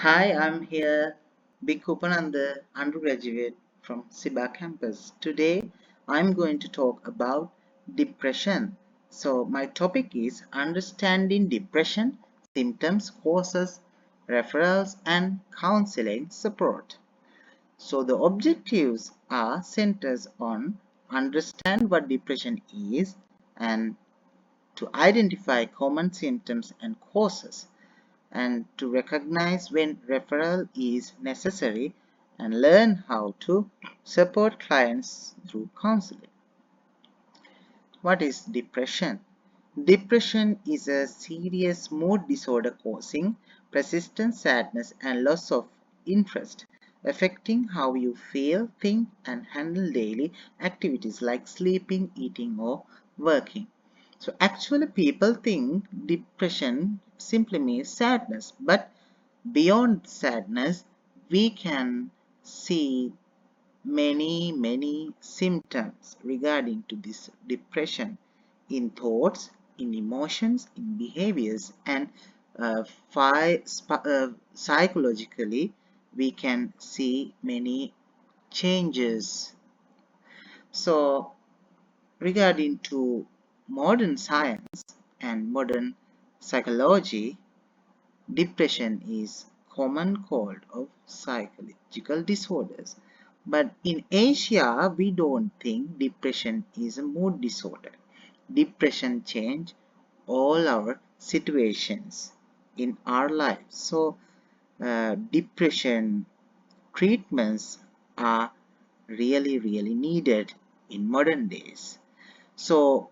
Hi, I'm here, Bhikkhu, undergraduate from SIBA campus. Today, I'm going to talk about depression. So, my topic is understanding depression, symptoms, causes, referrals, and counseling support. So, the objectives are centers on understand what depression is and to identify common symptoms and causes and to recognize when referral is necessary and learn how to support clients through counseling. What is depression? Depression is a serious mood disorder causing persistent sadness and loss of interest, affecting how you feel, think, and handle daily activities like sleeping, eating, or working. So, actually, people think depression simply means sadness, but beyond sadness, we can see many symptoms regarding to this depression in thoughts, in emotions, in behaviors, and psychologically we can see many changes. So regarding to modern science and modern psychology, depression is common cold of psychological disorders. But in Asia, we don't think depression is a mood disorder. Depression change all our situations in our lives. So, depression treatments are really needed in modern days. So,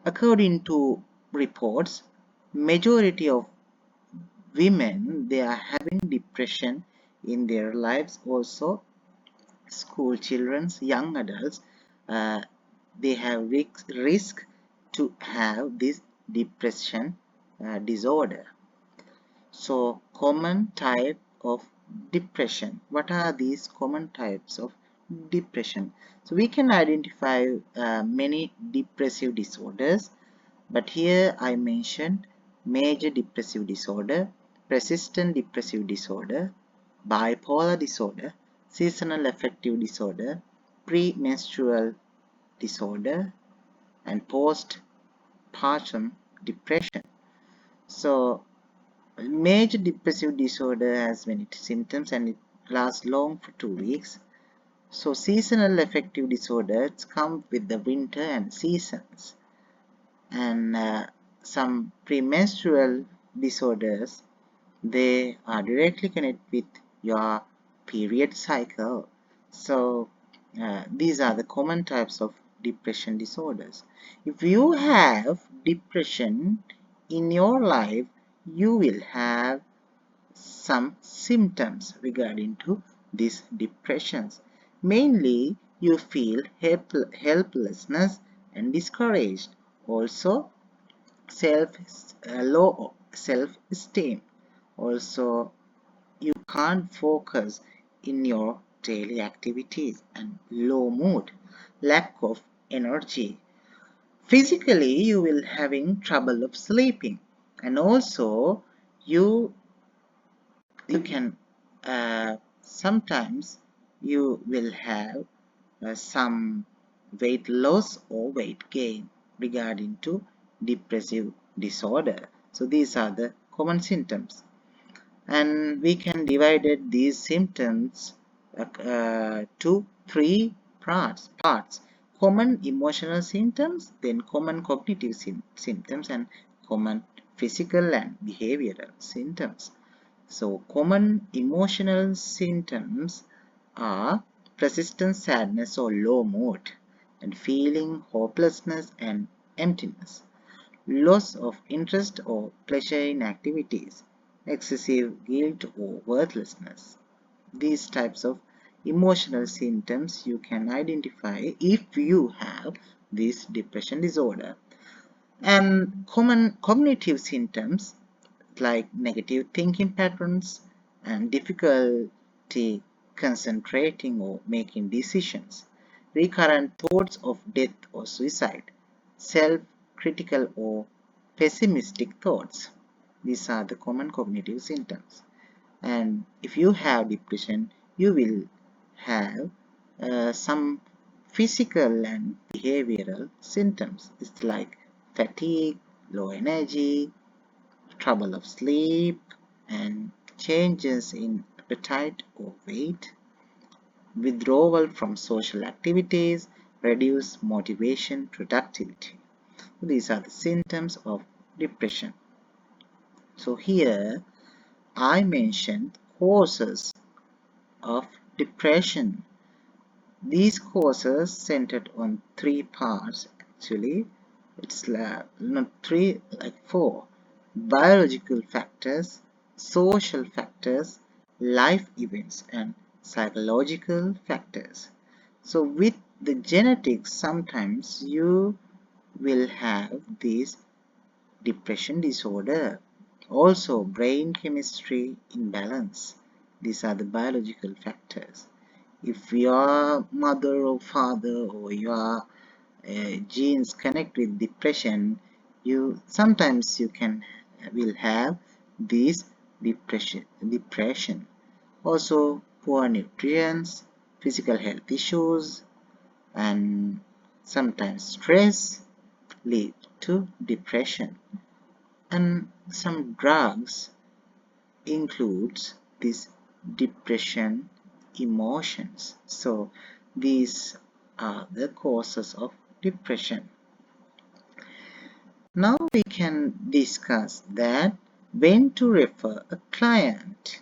according to reports, majority of women they are having depression in their lives, also school children, young adults, uh, they have risk to have this depression disorder. So common type of depression, what are these common types of depression? So we can identify many depressive disorders, but here I mentioned major depressive disorder, persistent depressive disorder, bipolar disorder, seasonal affective disorder, premenstrual disorder, and postpartum depression. So, major depressive disorder has many symptoms and it lasts long for 2 weeks. So, seasonal affective disorders come with the winter and seasons, and some premenstrual disorders they are directly connected with your period cycle. So these are the common types of depression disorders. If you have depression in your life, you will have some symptoms regarding to these depressions. Mainly, you feel helplessness and discouraged. Also, self low self-esteem. Also, you can't focus in your daily activities and low mood, lack of energy. Physically, you will having trouble of sleeping, and also you you can sometimes you will have some weight loss or weight gain regarding to depressive disorder. So these are the common symptoms, and we can divide these symptoms to three parts: common emotional symptoms, then common cognitive symptoms, and common physical and behavioral symptoms. So common emotional symptoms are persistent sadness or low mood, and feeling hopelessness and emptiness, loss of interest or pleasure in activities, excessive guilt or worthlessness. These types of emotional symptoms you can identify if you have this depression disorder. And common cognitive symptoms like negative thinking patterns and difficulty concentrating or making decisions, recurrent thoughts of death or suicide, self-critical or pessimistic thoughts. These are the common cognitive symptoms. And if you have depression, you will have some physical and behavioral symptoms. It's like fatigue, low energy, trouble of sleep, and changes in appetite or weight, withdrawal from social activities, reduced motivation, productivity. These are the symptoms of depression. So here I mentioned causes of depression. These causes centered on three parts actually. It's not three, like four. Biological factors, social factors, life events, and psychological factors. So with the genetics, sometimes you will have this depression disorder. Also, brain chemistry imbalance. These are the biological factors. If your mother or father or your genes connect with depression, you sometimes you can will have this depression. Also, poor nutrients, physical health issues, and sometimes stress lead to depression. And some drugs includes this depression emotions. So these are the causes of depression. Now we can discuss that when to refer a client.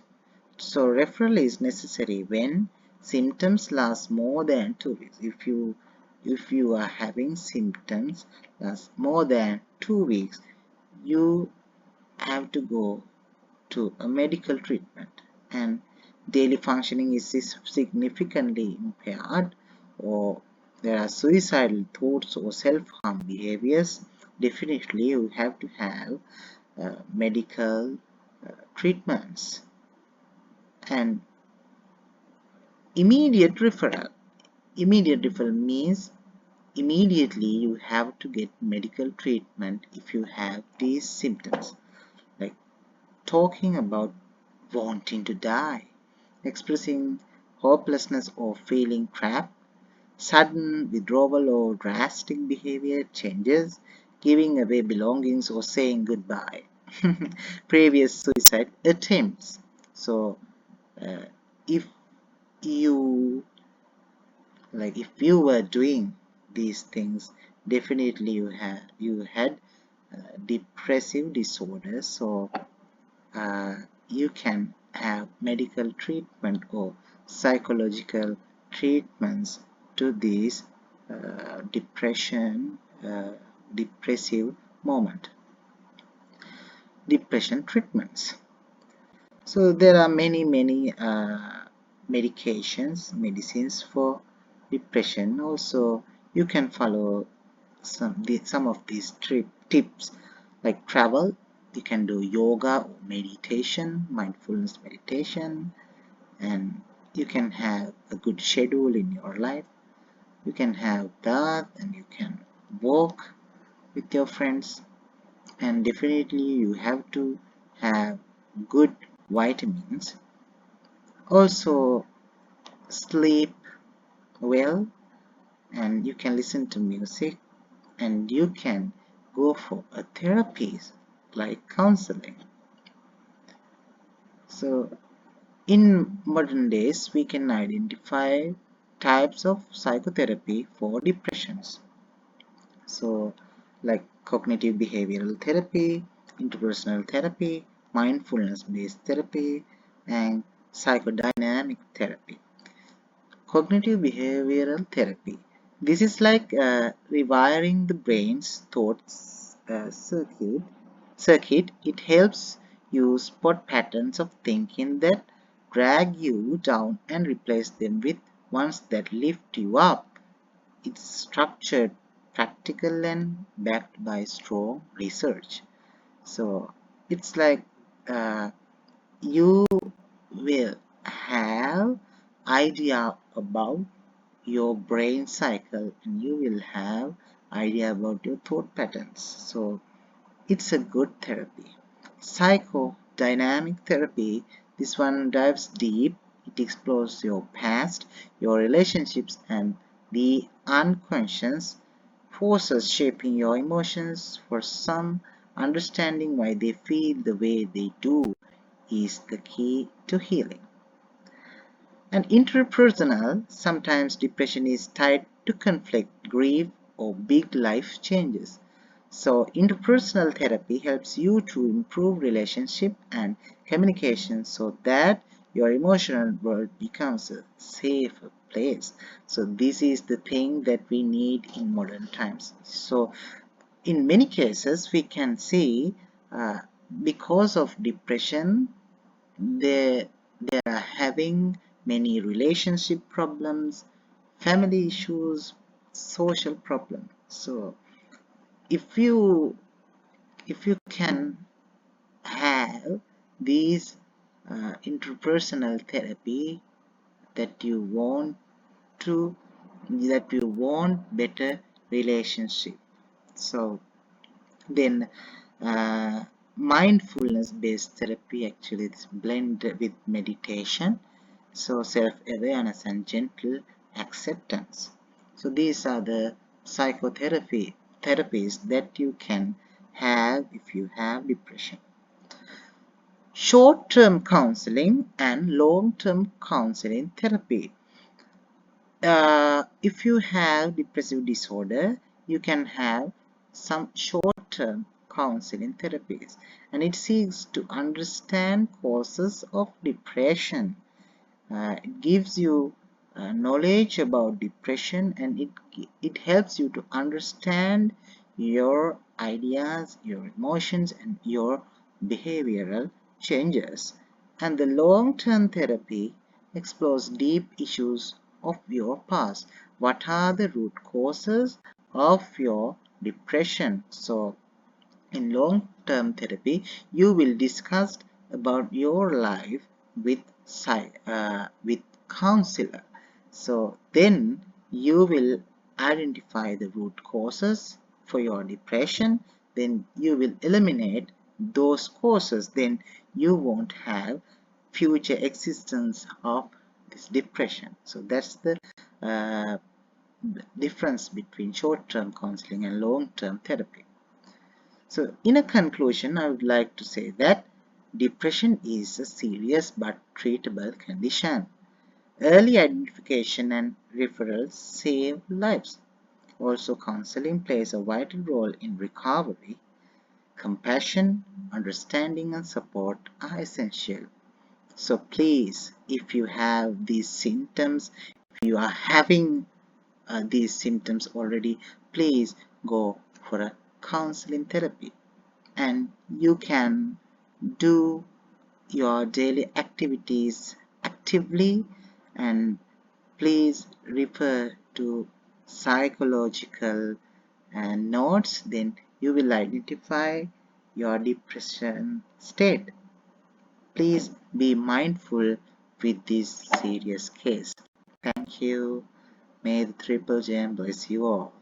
So referral is necessary when symptoms last more than 2 weeks. If you are having symptoms last more than 2 weeks, you have to go to a medical treatment, and daily functioning is significantly impaired, or there are suicidal thoughts or self-harm behaviors, definitely you have to have medical treatments. And immediate referral. Immediate referral means immediately you have to get medical treatment if you have these symptoms, like talking about wanting to die, expressing hopelessness or feeling trapped, sudden withdrawal or drastic behavior changes, giving away belongings or saying goodbye, previous suicide attempts. So, uh, if you if you were doing these things, definitely you had depressive disorders. So uh, you can have medical treatment or psychological treatments to these depressive moment. Depression treatments. So there are many medicines for depression. Also, you can follow some of these tips, like travel. You can do yoga or meditation, mindfulness meditation, and you can have a good schedule in your life. You can have bath and you can walk with your friends, and definitely you have to have good vitamins. Also, sleep well, and you can listen to music, and you can go for a therapy like counseling. So in modern days, we can identify types of psychotherapy for depressions. So like cognitive behavioral therapy, interpersonal therapy, mindfulness based therapy, and psychodynamic therapy. Cognitive behavioral therapy. This is like rewiring the brain's thoughts circuit. It helps you spot patterns of thinking that drag you down and replace them with ones that lift you up. It's structured, practical, and backed by strong research. So it's like uh, you will have idea about your brain cycle, and you will have idea about your thought patterns. So it's a good therapy. Psychodynamic therapy. This one dives deep. It explores your past, your relationships, and the unconscious forces shaping your emotions. For some, understanding why they feel the way they do is the key to healing. And interpersonal, sometimes depression is tied to conflict, grief, or big life changes. So interpersonal therapy helps you to improve relationship and communication so that your emotional world becomes a safer place. So this is the thing that we need in modern times. So in many cases we can see uh, because of depression they are having many relationship problems, family issues, social problems. So if you can have these interpersonal therapy that you want to that you want better relationship, so then mindfulness based therapy actually is blended with meditation, so self-awareness and gentle acceptance. So these are the psychotherapy therapies that you can have if you have depression. Short-term counseling and long-term counseling therapy. If you have depressive disorder, you can have some short-term counseling therapies, and it seeks to understand causes of depression. It gives you knowledge about depression, and it helps you to understand your ideas, your emotions, and your behavioral changes. And the long-term therapy explores deep issues of your past. What are the root causes of your depression? So in long-term therapy, you will discuss about your life with with counselor. So then you will identify the root causes for your depression. Then you will eliminate those causes. Then you won't have future existence of this depression. So that's the uh, difference between short-term counseling and long-term therapy. So in a conclusion, I would like to say that depression is a serious but treatable condition. Early identification and referrals save lives. Also, counseling plays a vital role in recovery. Compassion, understanding, and support are essential. So please, if you have these symptoms, if you are having these symptoms already, please go for a counseling therapy. And you can do your daily activities actively, and please refer to psychological notes, then you will identify your depression state. Please be mindful with this serious case. Thank you. May the triple gem bless you all.